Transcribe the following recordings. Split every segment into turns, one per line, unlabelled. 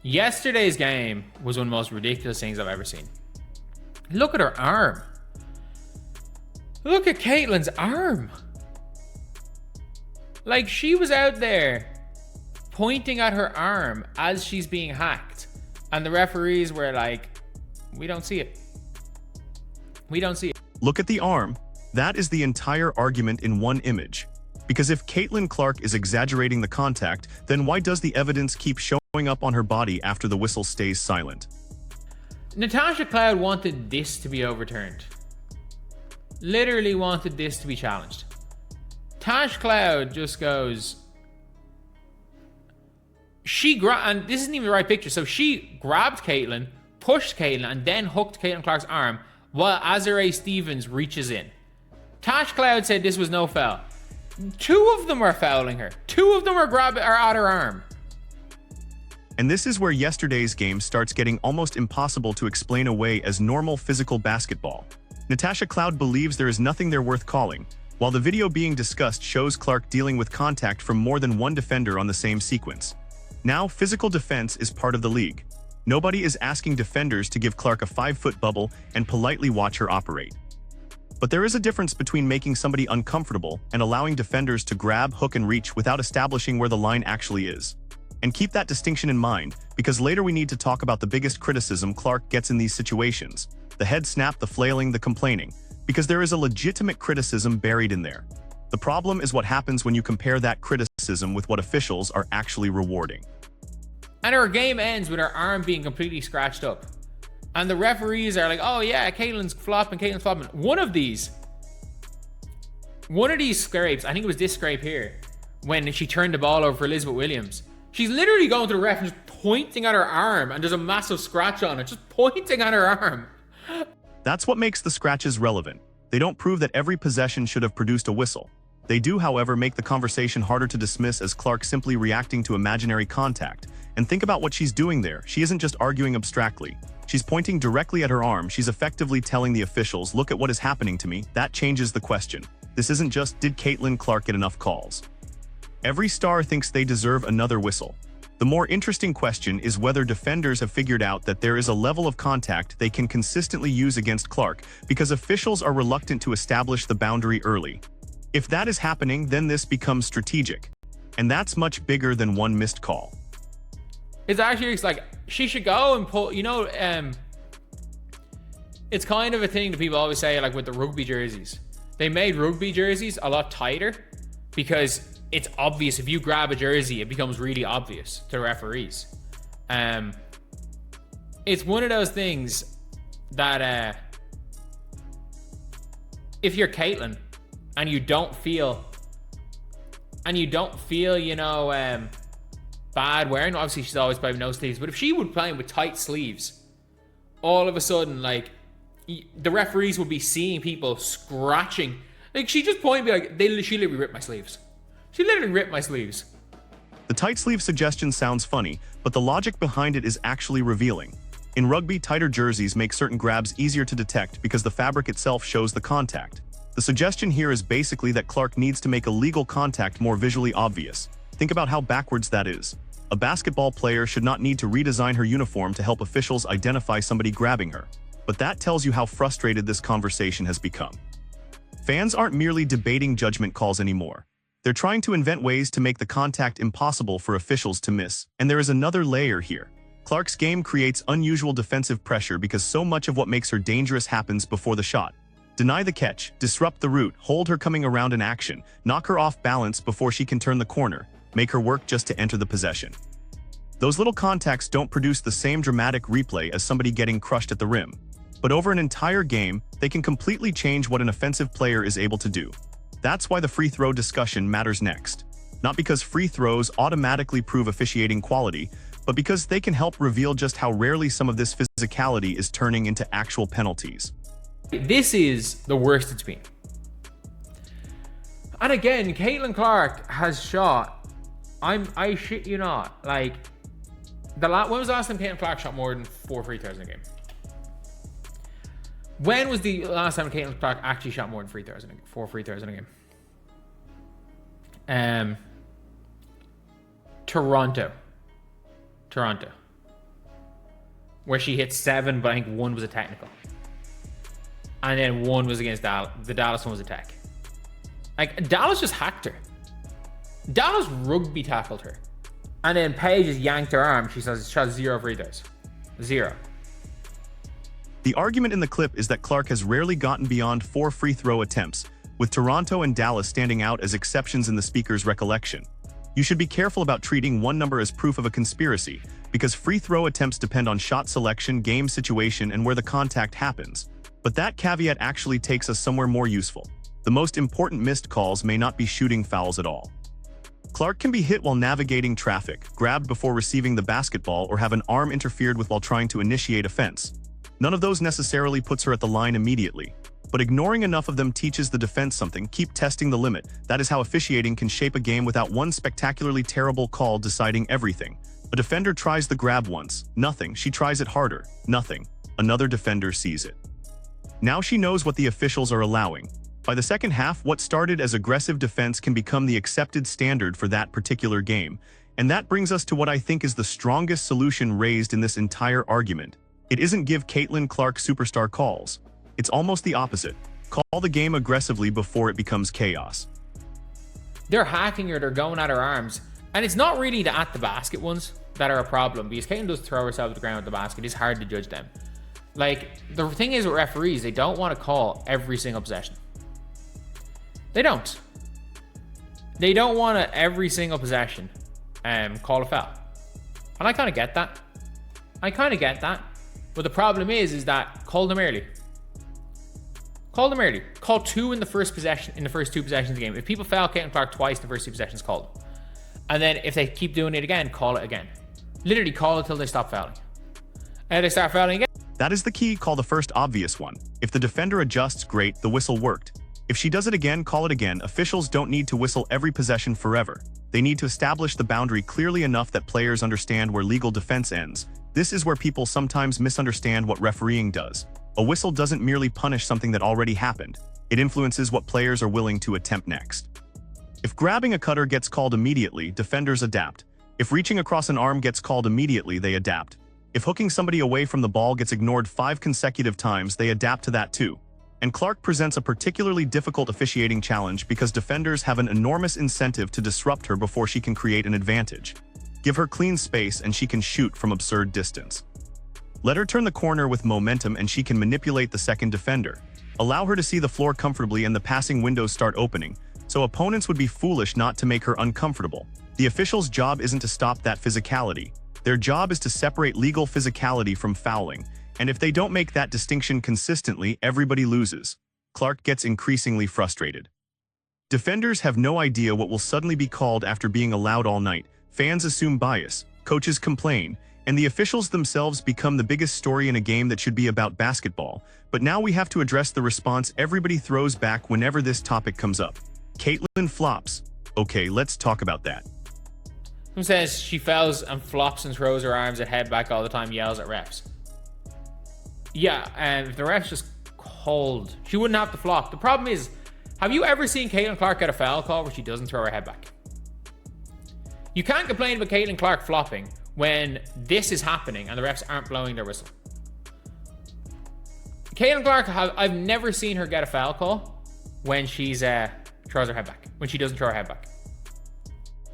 Yesterday's game was one of the most ridiculous things I've ever seen. Look at her arm. Look at Caitlyn's arm. Like, she was out there pointing at her arm as she's being hacked. And the referees were like, we don't see it. We don't see it.
Look at the arm. That is the entire argument in one image. Because if Caitlin Clark is exaggerating the contact, then why does the evidence keep showing up on her body after the whistle stays silent?
Natasha Cloud wanted this to be overturned. Literally wanted this to be challenged. Tash Cloud just goes... and this isn't even the right picture. So she grabbed Caitlyn, pushed Caitlyn, and then hooked Caitlin Clark's arm while Azurá Stevens reaches in. Tash Cloud said this was no foul. Two of them are fouling her. Two of them are at her arm.
And this is where yesterday's game starts getting almost impossible to explain away as normal physical basketball. Natasha Cloud believes there is nothing there worth calling, while the video being discussed shows Clark dealing with contact from more than one defender on the same sequence. Now, physical defense is part of the league. Nobody is asking defenders to give Clark a 5-foot bubble and politely watch her operate. But there is a difference between making somebody uncomfortable and allowing defenders to grab, hook, and reach without establishing where the line actually is. And keep that distinction in mind, because later we need to talk about the biggest criticism Clark gets in these situations: the head snap, the flailing, the complaining, because there is a legitimate criticism buried in there. The problem is what happens when you compare that criticism with what officials are actually rewarding.
And her game ends with her arm being completely scratched up. And the referees are like, oh yeah, Caitlyn's flopping. One of these scrapes, I think it was this scrape here, when she turned the ball over for Elizabeth Williams. She's literally going to the ref and just pointing at her arm, and there's a massive scratch on it, just pointing at her arm.
That's what makes the scratches relevant. They don't prove that every possession should have produced a whistle. They do, however, make the conversation harder to dismiss as Clark simply reacting to imaginary contact. And think about what she's doing there. She isn't just arguing abstractly. She's pointing directly at her arm. She's effectively telling the officials, look at what is happening to me. That changes the question. This isn't just, did Caitlin Clark get enough calls? Every star thinks they deserve another whistle. The more interesting question is whether defenders have figured out that there is a level of contact they can consistently use against Clark because officials are reluctant to establish the boundary early. If that is happening, then this becomes strategic. And that's much bigger than one missed call.
It's actually, it's like, she should go and pull, it's kind of a thing that people always say, like with the rugby jerseys. They made rugby jerseys a lot tighter because it's obvious. If you grab a jersey, it becomes really obvious to referees. It's one of those things that if you're Caitlyn and you don't feel, bad wearing, obviously she's always playing with no sleeves, but if she would play with tight sleeves, all of a sudden, like, the referees would be seeing people scratching. Like, she just pointed, be like, she literally ripped my sleeves. She literally ripped my sleeves.
The tight sleeve suggestion sounds funny, but the logic behind it is actually revealing. In rugby, tighter jerseys make certain grabs easier to detect because the fabric itself shows the contact. The suggestion here is basically that Clark needs to make illegal contact more visually obvious. Think about how backwards that is. A basketball player should not need to redesign her uniform to help officials identify somebody grabbing her. But that tells you how frustrated this conversation has become. Fans aren't merely debating judgment calls anymore. They're trying to invent ways to make the contact impossible for officials to miss. And there is another layer here. Clark's game creates unusual defensive pressure because so much of what makes her dangerous happens before the shot. Deny the catch, disrupt the route, hold her coming around in action, knock her off balance before she can turn the corner, make her work just to enter the possession. Those little contacts don't produce the same dramatic replay as somebody getting crushed at the rim. But over an entire game, they can completely change what an offensive player is able to do. That's why the free throw discussion matters next. Not because free throws automatically prove officiating quality, but because they can help reveal just how rarely some of this physicality is turning into actual penalties.
This is the worst it's been. And again, Caitlin Clark has shot, I shit you not, like, when was the last time Caitlin Clark shot more than 4 free throws in a game? When was the last time Caitlin Clark actually shot more than 4 free throws in a game? Toronto. where she hit 7, but I think 1 was a technical. And then 1 was against Dallas. The Dallas one was a tech. Like, Dallas just hacked her. Dallas rugby tackled her. And then Paige just yanked her arm. She says, shot 0 free throws. 0.
The argument in the clip is that Clark has rarely gotten beyond 4 free throw attempts, with Toronto and Dallas standing out as exceptions in the speaker's recollection. You should be careful about treating one number as proof of a conspiracy, because free throw attempts depend on shot selection, game situation, and where the contact happens. But that caveat actually takes us somewhere more useful. The most important missed calls may not be shooting fouls at all. Clark can be hit while navigating traffic, grabbed before receiving the basketball, or have an arm interfered with while trying to initiate offense. None of those necessarily puts her at the line immediately, but ignoring enough of them teaches the defense something. Keep testing the limit. That is how officiating can shape a game without one spectacularly terrible call deciding everything. A defender tries the grab once, nothing. She tries it harder, nothing. Another defender sees it. Now she knows what the officials are allowing. By the second half, what started as aggressive defense can become the accepted standard for that particular game. And that brings us to what I think is the strongest solution raised in this entire argument. It isn't give Caitlin Clark superstar calls. It's almost the opposite. Call the game aggressively before it becomes chaos.
They're hacking her, they're going at her arms. And it's not really the at the basket ones that are a problem, because Caitlin does throw herself to the ground at the basket. It's hard to judge them. Like, the thing is with referees, they don't want to call every single possession. They don't. They don't want to, every single possession, call a foul. And I kind of get that. But the problem is that call them early. Call them early. Call 2 in the first possession, in the first 2 possessions of the game. If people foul Caitlin Clark twice in the first 2 possessions, call them. And then if they keep doing it again, call it again. Literally call it till they stop fouling. And they start fouling again.
That is the key. Call the first obvious one. If the defender adjusts, great, the whistle worked. If she does it again, call it again. Officials don't need to whistle every possession forever. They need to establish the boundary clearly enough that players understand where legal defense ends. This is where people sometimes misunderstand what refereeing does. A whistle doesn't merely punish something that already happened. It influences what players are willing to attempt next. If grabbing a cutter gets called immediately, defenders adapt. If reaching across an arm gets called immediately, they adapt. If hooking somebody away from the ball gets ignored 5 consecutive times, they adapt to that too. And Clark presents a particularly difficult officiating challenge because defenders have an enormous incentive to disrupt her before she can create an advantage. Give her clean space and she can shoot from absurd distance. Let her turn the corner with momentum and she can manipulate the second defender. Allow her to see the floor comfortably and the passing windows start opening, so opponents would be foolish not to make her uncomfortable. The official's job isn't to stop that physicality. Their job is to separate legal physicality from fouling, and if they don't make that distinction consistently, everybody loses. Clark gets increasingly frustrated. Defenders have no idea what will suddenly be called after being allowed all night. Fans assume bias, coaches complain, and the officials themselves become the biggest story in a game that should be about basketball. But now we have to address the response everybody throws back whenever this topic comes up. Caitlin flops. Okay, let's talk about that.
Who says she fouls and flops and throws her arms and head back all the time, yells at refs? Yeah, and if the refs just called, she wouldn't have to flop. The problem is, have you ever seen Caitlin Clark get a foul call where she doesn't throw her head back? You can't complain about Caitlin Clark flopping when this is happening and the refs aren't blowing their whistle. Caitlin Clark, I've never seen her get a foul call when she's throws her head back, when she doesn't throw her head back.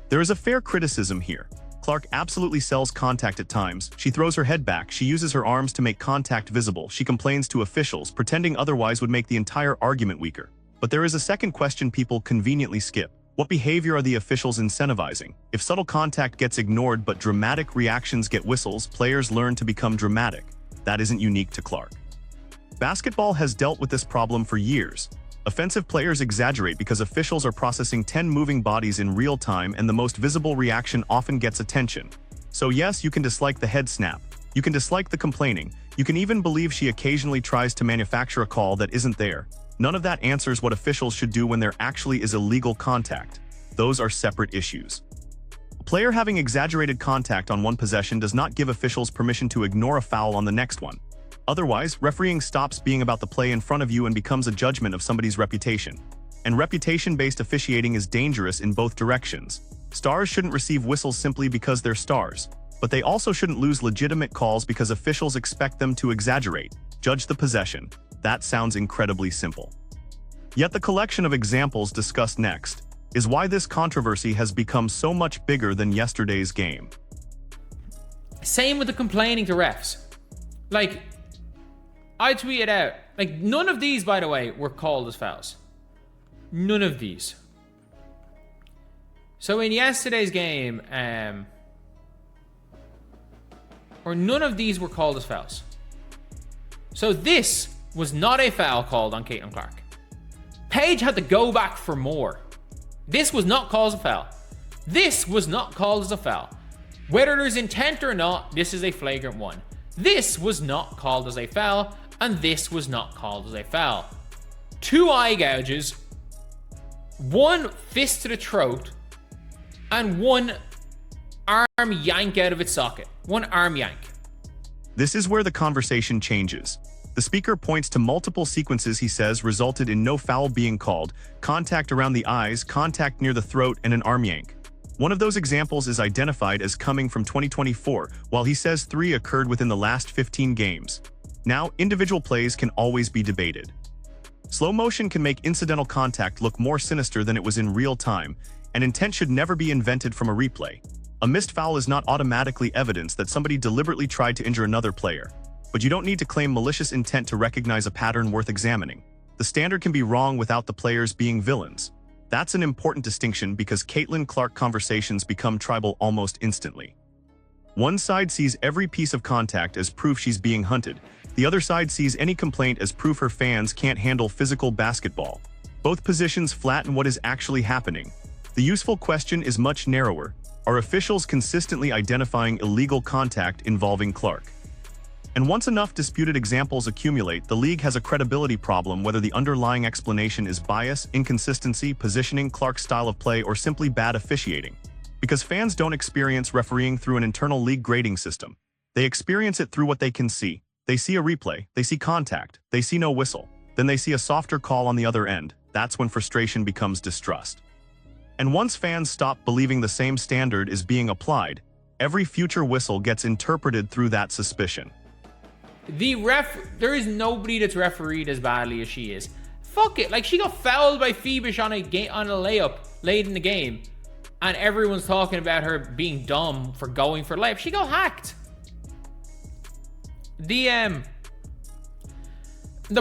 There is a fair criticism here. Clark absolutely sells contact at times. She throws her head back. She uses her arms to make contact visible. She complains to officials, pretending otherwise would make the entire argument weaker. But there is a second question people conveniently skip. What behavior are the officials incentivizing? If subtle contact gets ignored but dramatic reactions get whistles, players learn to become dramatic. That isn't unique to Clark. Basketball has dealt with this problem for years. Offensive players exaggerate because officials are processing 10 moving bodies in real time and the most visible reaction often gets attention. So yes, you can dislike the head snap. You can dislike the complaining. You can even believe she occasionally tries to manufacture a call that isn't there. None of that answers what officials should do when there actually is illegal contact. Those are separate issues. A player having exaggerated contact on one possession does not give officials permission to ignore a foul on the next one. Otherwise, refereeing stops being about the play in front of you and becomes a judgment of somebody's reputation. And reputation-based officiating is dangerous in both directions. Stars shouldn't receive whistles simply because they're stars. but they also shouldn't lose legitimate calls because officials expect them to exaggerate. Judge the possession. That sounds incredibly simple. Yet the collection of examples discussed next is why this controversy has become so much bigger than yesterday's game.
Same with the complaining to refs. Like, I tweeted out, like, none of these, by the way, were called as fouls. None of these. So in yesterday's game, or none of these were called as fouls. So this was not a foul called on Caitlin Clark. Paige had to go back for more. This was not called as a foul. This was not called as a foul. Whether there's intent or not, this is a flagrant one. This was not called as a foul, and this was not called as a foul. 2 eye gouges, 1 fist to the throat, and 1 arm yank out of its socket. 1 arm yank.
This is where the conversation changes. The speaker points to multiple sequences he says resulted in no foul being called: contact around the eyes, contact near the throat, and an arm yank. One of those examples is identified as coming from 2024, while he says 3 occurred within the last 15 games. Now, individual plays can always be debated. Slow motion can make incidental contact look more sinister than it was in real time, and intent should never be invented from a replay. A missed foul is not automatically evidence that somebody deliberately tried to injure another player, but you don't need to claim malicious intent to recognize a pattern worth examining. The standard can be wrong without the players being villains. That's an important distinction because Caitlin Clark conversations become tribal almost instantly. One side sees every piece of contact as proof she's being hunted. The other side sees any complaint as proof her fans can't handle physical basketball. Both positions flatten what is actually happening. The useful question is much narrower. Are officials consistently identifying illegal contact involving Clark? And once enough disputed examples accumulate, the league has a credibility problem whether the underlying explanation is bias, inconsistency, positioning, Clark's style of play, or simply bad officiating. Because fans don't experience refereeing through an internal league grading system. They experience it through what they can see. They see a replay, they see contact, they see no whistle. Then they see a softer call on the other end. That's when frustration becomes distrust. And once fans stop believing the same standard is being applied, every future whistle gets interpreted through that suspicion.
There is nobody that's refereed as badly as she is. Fuck it, like she got fouled by Phoebish on a layup late in the game, and everyone's talking about her being dumb for going for layup. She got hacked. The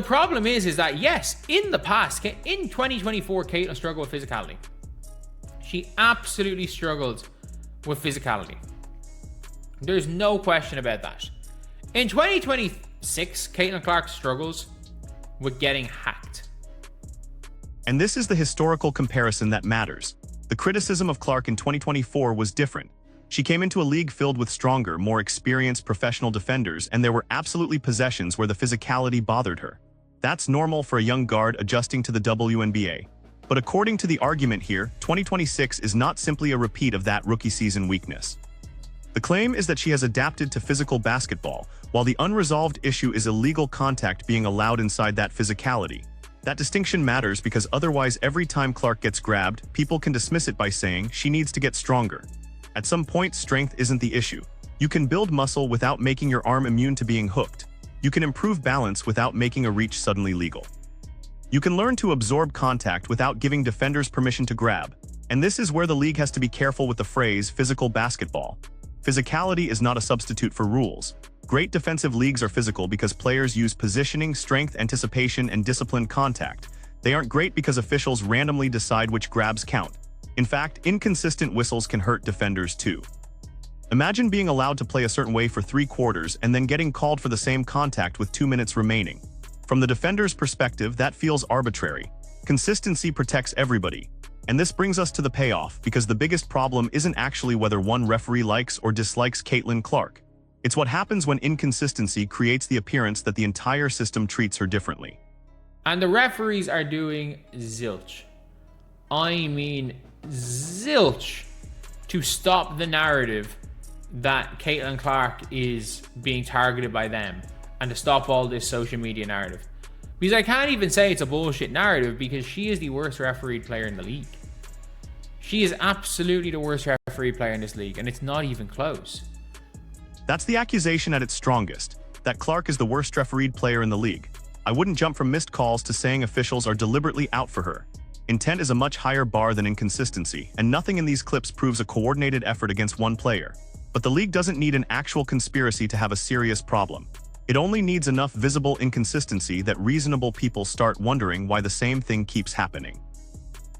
problem is that yes, in the past, in 2024, Caitlin struggled with physicality. She absolutely struggled with physicality. There's no question about that. In 2026, Caitlin Clark struggles with getting hacked.
And this is the historical comparison that matters. The criticism of Clark in 2024 was different. She came into a league filled with stronger, more experienced professional defenders, and there were absolutely possessions where the physicality bothered her. That's normal for a young guard adjusting to the WNBA. But according to the argument here, 2026 is not simply a repeat of that rookie season weakness. The claim is that she has adapted to physical basketball, while the unresolved issue is illegal contact being allowed inside that physicality. That distinction matters because otherwise every time Clark gets grabbed, people can dismiss it by saying she needs to get stronger. At some point, strength isn't the issue. You can build muscle without making your arm immune to being hooked. You can improve balance without making a reach suddenly legal. You can learn to absorb contact without giving defenders permission to grab. And this is where the league has to be careful with the phrase physical basketball. Physicality is not a substitute for rules. Great defensive leagues are physical because players use positioning, strength, anticipation, and disciplined contact. They aren't great because officials randomly decide which grabs count. In fact, inconsistent whistles can hurt defenders too. Imagine being allowed to play a certain way for 3 quarters and then getting called for the same contact with 2 minutes remaining. From the defender's perspective, that feels arbitrary. Consistency protects everybody. And this brings us to the payoff, because the biggest problem isn't actually whether one referee likes or dislikes Caitlin Clark. It's what happens when inconsistency creates the appearance that the entire system treats her differently.
And the referees are doing zilch. I mean zilch to stop the narrative that Caitlin Clark is being targeted by them and to stop all this social media narrative. Because I can't even say it's a bullshit narrative because she is the worst refereed player in the league. She is absolutely the worst refereed player in this league, and it's not even close.
That's the accusation at its strongest, that Clark is the worst refereed player in the league. I wouldn't jump from missed calls to saying officials are deliberately out for her. Intent is a much higher bar than inconsistency, and nothing in these clips proves a coordinated effort against one player. But the league doesn't need an actual conspiracy to have a serious problem. It only needs enough visible inconsistency that reasonable people start wondering why the same thing keeps happening.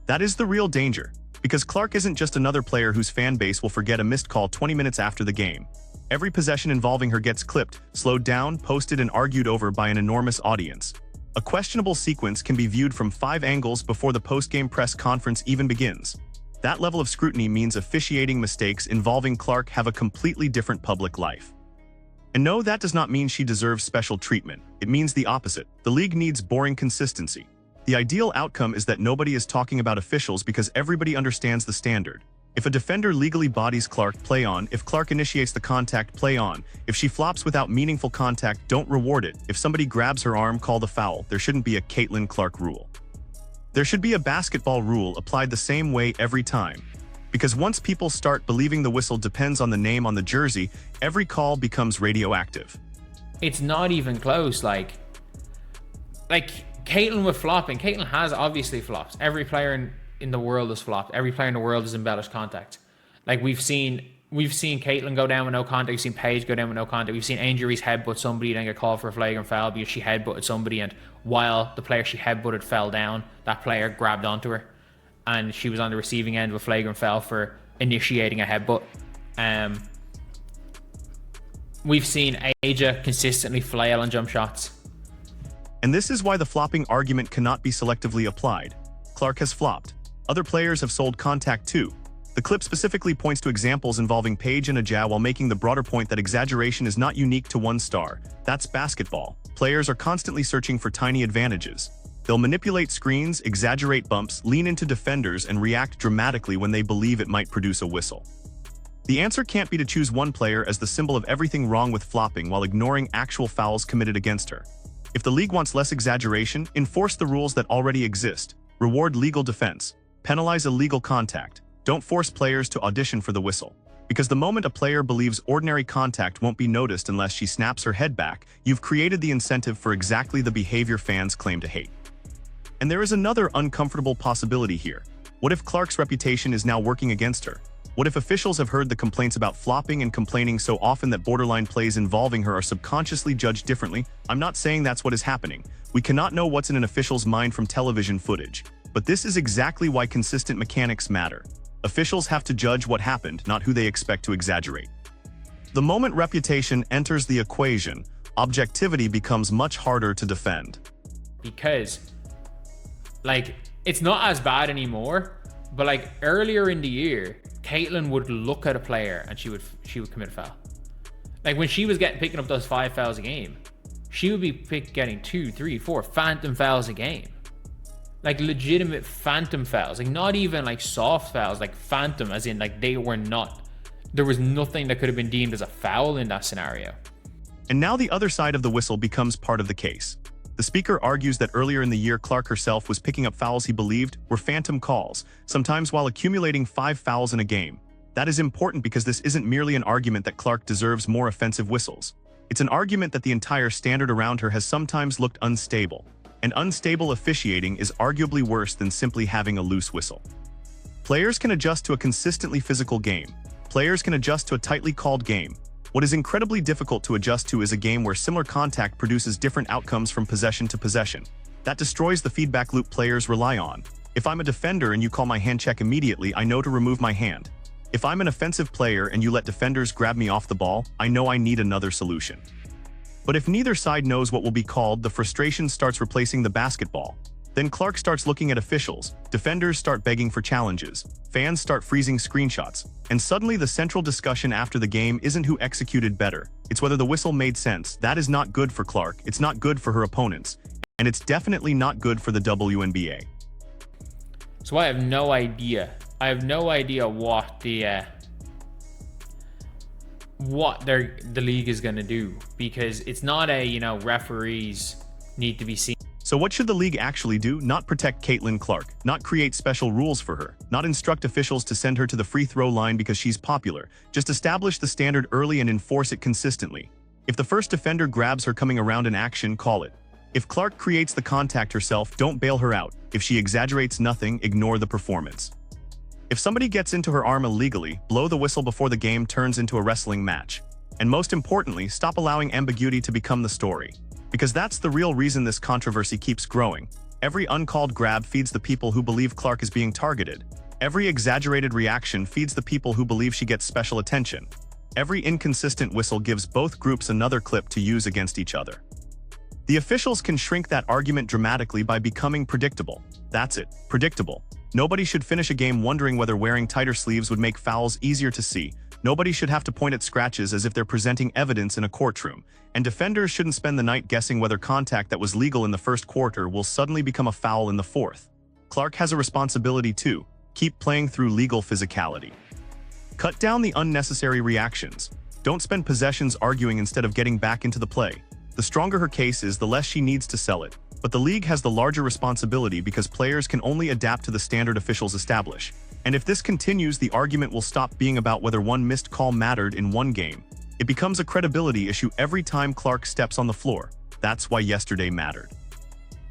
That is the real danger, because Clark isn't just another player whose fan base will forget a missed call 20 minutes after the game. Every possession involving her gets clipped, slowed down, posted, and argued over by an enormous audience. A questionable sequence can be viewed from 5 angles before the post-game press conference even begins. That level of scrutiny means officiating mistakes involving Clark have a completely different public life. And no, that does not mean she deserves special treatment. It means the opposite. The league needs boring consistency. The ideal outcome is that nobody is talking about officials because everybody understands the standard. If a defender legally bodies Clark, play on. If Clark initiates the contact, play on. If she flops without meaningful contact, don't reward it. If somebody grabs her arm, call the foul. There shouldn't be a Caitlin Clark rule. There should be a basketball rule applied the same way every time. Because once people start believing the whistle depends on the name on the jersey, every call becomes radioactive.
It's not even close. Like Caitlin with flopping. Caitlin has obviously flopped. Every player in the world has flopped. Every player in the world has embellished contact. Like we've seen Caitlin go down with no contact. We've seen Paige go down with no contact. We've seen Angel Reese headbutt somebody and then get called for a flagrant foul because she headbutted somebody, and while the player she headbutted fell down, that player grabbed onto her and she was on the receiving end of a flagrant foul for initiating a headbutt. We've seen Aja consistently flail on jump shots.
And this is why the flopping argument cannot be selectively applied. Clark has flopped. Other players have sold contact too. The clip specifically points to examples involving Paige and Aja while making the broader point that exaggeration is not unique to one star. That's basketball. Players are constantly searching for tiny advantages. They'll manipulate screens, exaggerate bumps, lean into defenders, and react dramatically when they believe it might produce a whistle. The answer can't be to choose one player as the symbol of everything wrong with flopping while ignoring actual fouls committed against her. If the league wants less exaggeration, enforce the rules that already exist. Reward legal defense. Penalize illegal contact. Don't force players to audition for the whistle. Because the moment a player believes ordinary contact won't be noticed unless she snaps her head back, you've created the incentive for exactly the behavior fans claim to hate. And there is another uncomfortable possibility here. What if Clark's reputation is now working against her? What if officials have heard the complaints about flopping and complaining so often that borderline plays involving her are subconsciously judged differently? I'm not saying that's what is happening. We cannot know what's in an official's mind from television footage. But this is exactly why consistent mechanics matter. Officials have to judge what happened, not who they expect to exaggerate. The moment reputation enters the equation, objectivity becomes much harder to defend.
Because, it's not as bad anymore, but earlier in the year, Caitlin would look at a player and she would commit a foul. When she was picking up those 5 fouls a game, she would be getting 2, 3, 4 phantom fouls a game. Legitimate phantom fouls. Not even soft fouls, phantom, as in they were not. There was nothing that could have been deemed as a foul in that scenario.
And now the other side of the whistle becomes part of the case. The speaker argues that earlier in the year Clark herself was picking up fouls he believed were phantom calls, sometimes while accumulating 5 fouls in a game. That is important because this isn't merely an argument that Clark deserves more offensive whistles. It's an argument that the entire standard around her has sometimes looked unstable. And unstable officiating is arguably worse than simply having a loose whistle. Players can adjust to a consistently physical game. Players can adjust to a tightly called game. What is incredibly difficult to adjust to is a game where similar contact produces different outcomes from possession to possession. That destroys the feedback loop players rely on. If I'm a defender and you call my hand check immediately, I know to remove my hand. If I'm an offensive player and you let defenders grab me off the ball, I know I need another solution. But if neither side knows what will be called, the frustration starts replacing the basketball. Then Clark starts looking at officials, defenders start begging for challenges, fans start freezing screenshots, and suddenly the central discussion after the game isn't who executed better, it's whether the whistle made sense. That is not good for Clark, it's not good for her opponents, and it's definitely not good for the WNBA.
So I have no idea. I have no idea what the league is going to do, because it's not referees need to be seen.
So what should the league actually do? Not protect Caitlin Clark, not create special rules for her, not instruct officials to send her to the free throw line because she's popular. Just establish the standard early and enforce it consistently. If the first defender grabs her coming around in action, call it. If Clark creates the contact herself, don't bail her out. If she exaggerates nothing, ignore the performance. If somebody gets into her arm illegally, blow the whistle before the game turns into a wrestling match. And most importantly, stop allowing ambiguity to become the story. Because that's the real reason this controversy keeps growing. Every uncalled grab feeds the people who believe Clark is being targeted. Every exaggerated reaction feeds the people who believe she gets special attention. Every inconsistent whistle gives both groups another clip to use against each other. The officials can shrink that argument dramatically by becoming predictable. That's it, predictable. Nobody should finish a game wondering whether wearing tighter sleeves would make fouls easier to see. Nobody should have to point at scratches as if they're presenting evidence in a courtroom. And defenders shouldn't spend the night guessing whether contact that was legal in the first quarter will suddenly become a foul in the fourth. Clark has a responsibility too. Keep playing through legal physicality. Cut down the unnecessary reactions. Don't spend possessions arguing instead of getting back into the play. The stronger her case is, the less she needs to sell it. But the league has the larger responsibility because players can only adapt to the standard officials establish. And if this continues, the argument will stop being about whether one missed call mattered in one game. It becomes a credibility issue every time Clark steps on the floor. That's why yesterday mattered.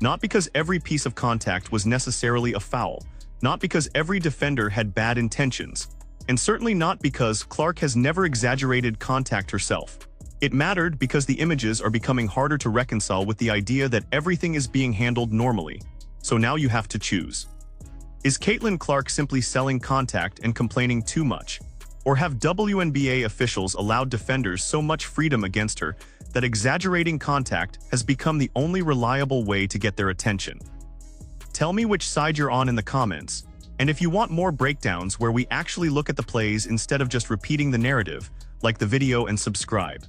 Not because every piece of contact was necessarily a foul, not because every defender had bad intentions, and certainly not because Clark has never exaggerated contact herself. It mattered because the images are becoming harder to reconcile with the idea that everything is being handled normally. So now you have to choose. Is Caitlin Clark simply selling contact and complaining too much? Or have WNBA officials allowed defenders so much freedom against her that exaggerating contact has become the only reliable way to get their attention? Tell me which side you're on in the comments. And if you want more breakdowns where we actually look at the plays instead of just repeating the narrative, like the video and subscribe.